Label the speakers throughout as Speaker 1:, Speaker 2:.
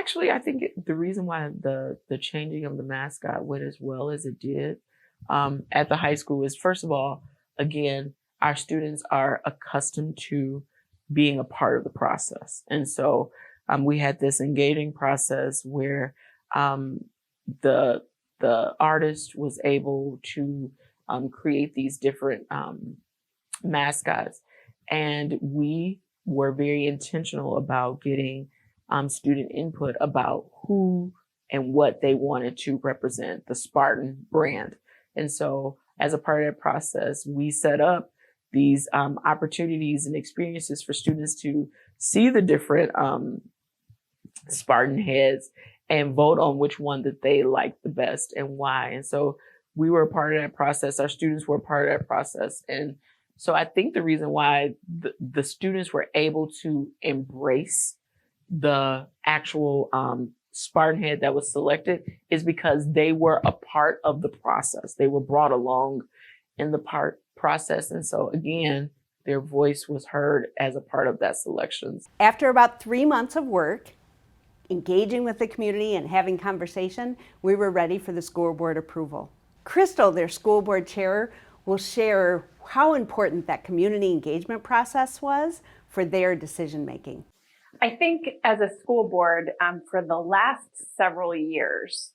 Speaker 1: Actually, I think the reason why the changing of the mascot went as well as it did at the high school is, first of all, again, our students are accustomed to being a part of the process. And so we had this engaging process where the artist was able to create these different mascots. And we were very intentional about getting student input about who and what they wanted to represent the Spartan brand. And so as a part of that process, we set up these opportunities and experiences for students to see the different Spartan heads and vote on which one that they liked the best and why. And so we were a part of that process. Our students were a part of that process. And so I think the reason why the students were able to embrace the actual Spartan head that was selected is because they were a part of the process. They were brought along in the process. And so again, their voice was heard as a part of that selection.
Speaker 2: After about 3 months of work, engaging with the community and having conversation, we were ready for the school board approval. Crystal, their school board chair, will share how important that community engagement process was for their decision making.
Speaker 3: I think as a school board, for the last several years,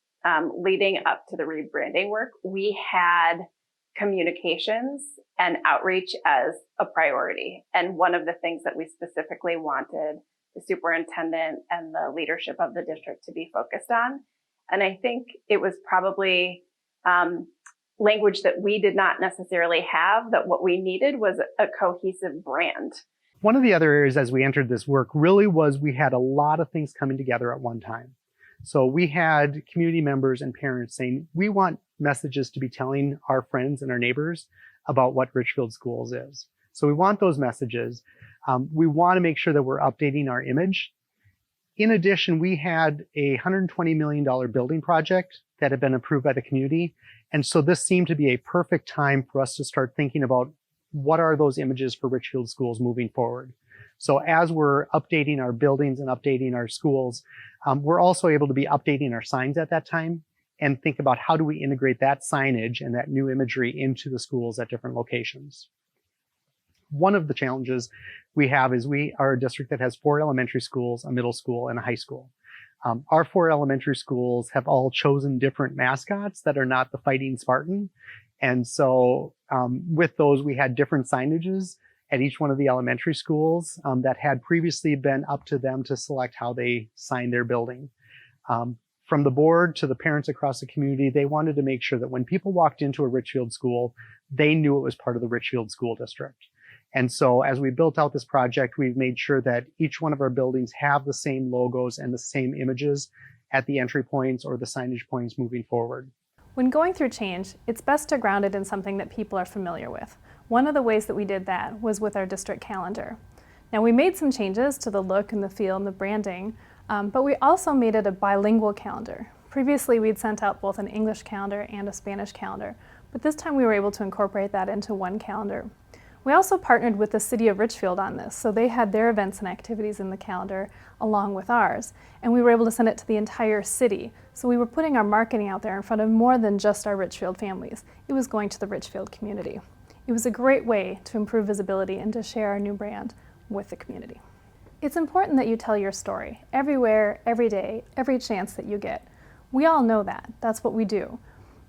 Speaker 3: leading up to the rebranding work, we had communications and outreach as a priority. And one of the things that we specifically wanted the superintendent and the leadership of the district to be focused on. And I think it was probably language that we did not necessarily have, that what we needed was a cohesive brand.
Speaker 4: One of the other areas as we entered this work really was we had a lot of things coming together at one time. So we had community members and parents saying, we want messages to be telling our friends and our neighbors about what Richfield Schools is. So we want those messages. We want to make sure that we're updating our image. In addition, we had a $120 million building project that had been approved by the community. And so this seemed to be a perfect time for us to start thinking about what are those images for Richfield Schools moving forward. So as we're updating our buildings and updating our schools, we're also able to be updating our signs at that time and think about how do we integrate that signage and that new imagery into the schools at different locations. One of the challenges we have is we are a district that has 4 elementary schools, a middle school, and a high school. Our 4 elementary schools have all chosen different mascots that are not the Fighting Spartan. And so with those, we had different signages at each one of the elementary schools that had previously been up to them to select how they sign their building. From the board to the parents across the community, they wanted to make sure that when people walked into a Richfield school, they knew it was part of the Richfield School District. And so as we built out this project, we've made sure that each one of our buildings have the same logos and the same images at the entry points or the signage points moving forward.
Speaker 5: When going through change, it's best to ground it in something that people are familiar with. One of the ways that we did that was with our district calendar. Now, we made some changes to the look and the feel and the branding, but we also made it a bilingual calendar. Previously, we'd sent out both an English calendar and a Spanish calendar, but this time we were able to incorporate that into one calendar. We also partnered with the city of Richfield on this, so they had their events and activities in the calendar along with ours, and we were able to send it to the entire city. So we were putting our marketing out there in front of more than just our Richfield families. It was going to the Richfield community. It was a great way to improve visibility and to share our new brand with the community. It's important that you tell your story everywhere, every day, every chance that you get. We all know that. That's what we do.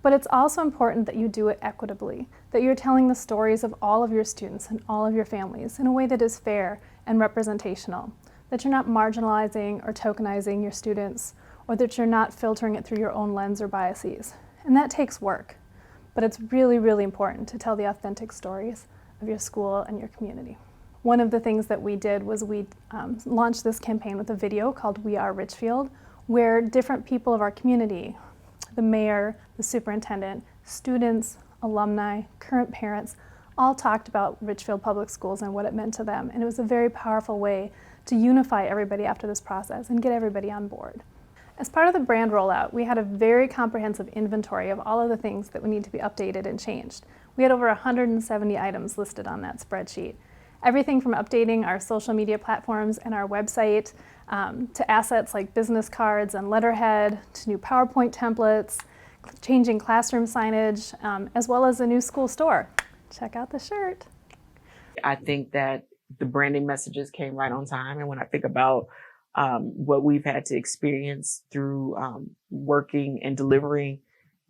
Speaker 5: But it's also important that you do it equitably, that you're telling the stories of all of your students and all of your families in a way that is fair and representational, that you're not marginalizing or tokenizing your students, or that you're not filtering it through your own lens or biases. And that takes work, but it's really, really important to tell the authentic stories of your school and your community. One of the things that we did was we launched this campaign with a video called We Are Richfield, where different people of our community, the mayor, the superintendent, students, alumni, current parents, all talked about Richfield Public Schools and what it meant to them. And it was a very powerful way to unify everybody after this process and get everybody on board. As part of the brand rollout, we had a very comprehensive inventory of all of the things that would need to be updated and changed. We had over 170 items listed on that spreadsheet. Everything from updating our social media platforms and our website to assets like business cards and letterhead, to new PowerPoint templates, changing classroom signage, as well as a new school store. Check out the shirt.
Speaker 1: I think that the branding messages came right on time. And when I think about what we've had to experience through working and delivering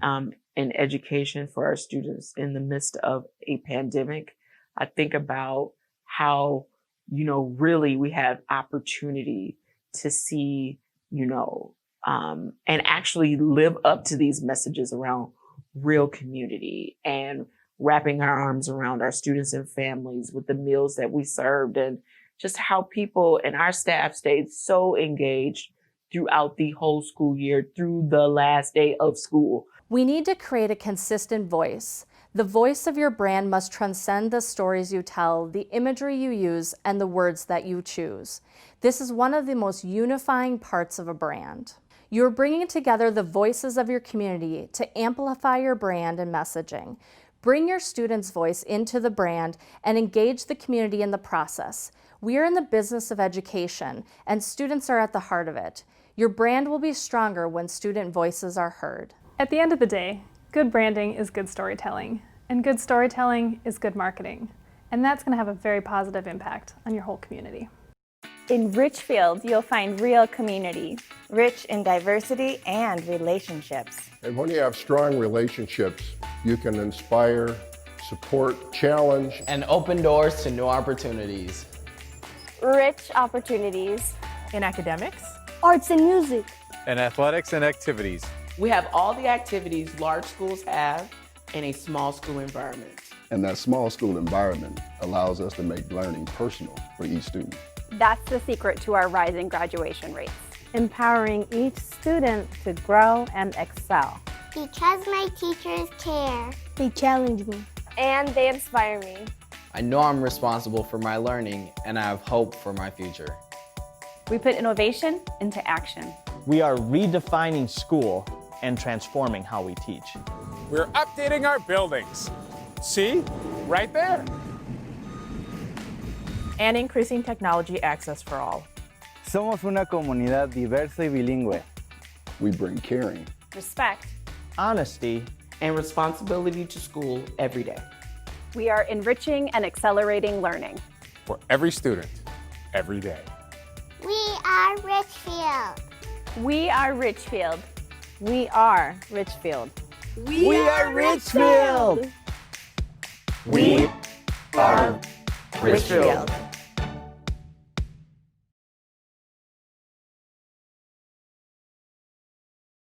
Speaker 1: in education for our students in the midst of a pandemic, I think about how, really we have opportunity to see, and actually live up to these messages around real community and wrapping our arms around our students and families with the meals that we served, and just how people and our staff stayed so engaged throughout the whole school year, through the last day of school.
Speaker 6: We need to create a consistent voice. The voice of your brand must transcend the stories you tell, the imagery you use, and the words that you choose. This is one of the most unifying parts of a brand. You're bringing together the voices of your community to amplify your brand and messaging. Bring your students' voice into the brand and engage the community in the process. We are in the business of education, and students are at the heart of it. Your brand will be stronger when student voices are heard.
Speaker 5: At the end of the day, good branding is good storytelling, and good storytelling is good marketing. And that's going to have a very positive impact on your whole community.
Speaker 7: In Richfield, you'll find real community, rich in diversity and relationships.
Speaker 8: And when you have strong relationships, you can inspire, support, challenge,
Speaker 9: and open doors to new opportunities.
Speaker 10: Rich opportunities
Speaker 7: in academics,
Speaker 10: arts and music,
Speaker 11: and athletics and activities.
Speaker 1: We have all the activities large schools have in a small school environment.
Speaker 8: and that small school environment allows us to make learning personal for each student.
Speaker 10: That's the secret to our rising graduation rates.
Speaker 7: Empowering each student to grow and excel.
Speaker 12: Because my teachers care.
Speaker 10: They challenge me. And they inspire me.
Speaker 9: I know I'm responsible for my learning, and I have hope for my future.
Speaker 7: We put innovation into action.
Speaker 13: We are redefining school and transforming how we teach.
Speaker 11: We're updating our buildings. See? Right there.
Speaker 7: And increasing technology access for all.
Speaker 13: Somos una comunidad diversa y bilingüe.
Speaker 8: We bring caring,
Speaker 7: respect,
Speaker 13: honesty,
Speaker 1: and responsibility to school every day.
Speaker 10: We are enriching and accelerating learning.
Speaker 11: For every student, every day.
Speaker 12: We are Richfield.
Speaker 10: We are Richfield.
Speaker 7: We are Richfield.
Speaker 13: We are Richfield.
Speaker 1: We are Richfield.